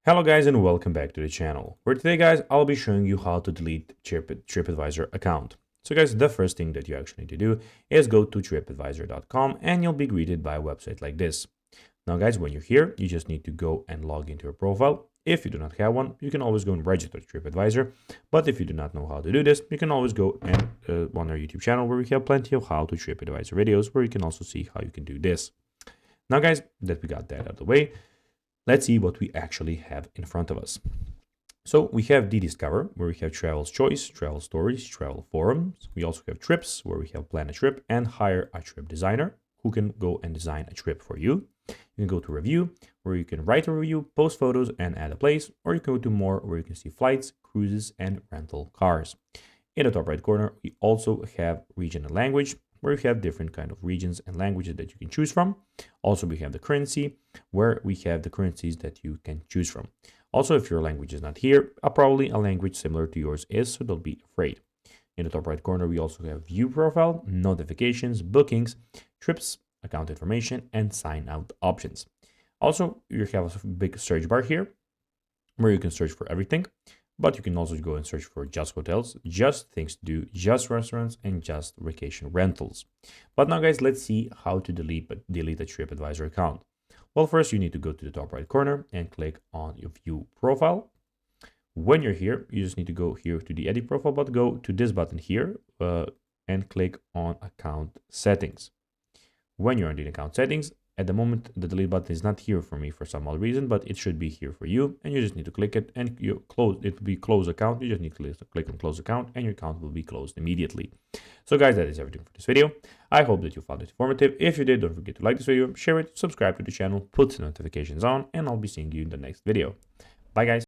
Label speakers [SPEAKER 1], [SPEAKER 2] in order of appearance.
[SPEAKER 1] Hello guys and welcome back to the channel, where today guys I'll be showing you how to delete TripAdvisor account. So guys, the first thing that you actually need to do is go to tripadvisor.com and you'll be greeted by a website like this. Now guys, when you're here, you just need to go and log into your profile. If you do not have one, you can always go and register to TripAdvisor. But if you do not know how to do this, you can always go and on our YouTube channel where we have plenty of how to TripAdvisor videos where you can also see how you can do this. Now guys, that we got that out of the way, let's see what we actually have in front of us. So we have the Discover, where we have Travel's Choice, Travel Stories, Travel Forums. We also have Trips, where we have Plan a Trip and hire a trip designer who can go and design a trip for you. You can go to Review, where you can write a review, post photos, and add a place. Or you can go to More, where you can see flights, cruises, and rental cars. In the top right corner, we also have Region and Language, where we have different kind of regions and languages that you can choose from. Also, we have the currency, where we have the currencies that you can choose from. Also, if your language is not here, probably a language similar to yours is, so don't be afraid. In the top right corner, we also have View Profile, Notifications, Bookings, Trips, Account Information, and Sign Out options. Also, you have a big search bar here, where you can search for everything. But you can also go and search for just hotels, just things to do, just restaurants, and just vacation rentals. But now guys, let's see how to delete a TripAdvisor account. Well, first you need to go to the top right corner and click on your View Profile. When you're here, you just need to go here to the Edit Profile, but go to this button here and click on Account Settings. When you're in the Account Settings, at the moment, the delete button is not here for me for some odd reason, but it should be here for you. And you just need to click it and you close. It will be close account. You just need to click on close account and your account will be closed immediately. So guys, that is everything for this video. I hope that you found it informative. If you did, don't forget to like this video, share it, subscribe to the channel, put the notifications on, and I'll be seeing you in the next video. Bye guys.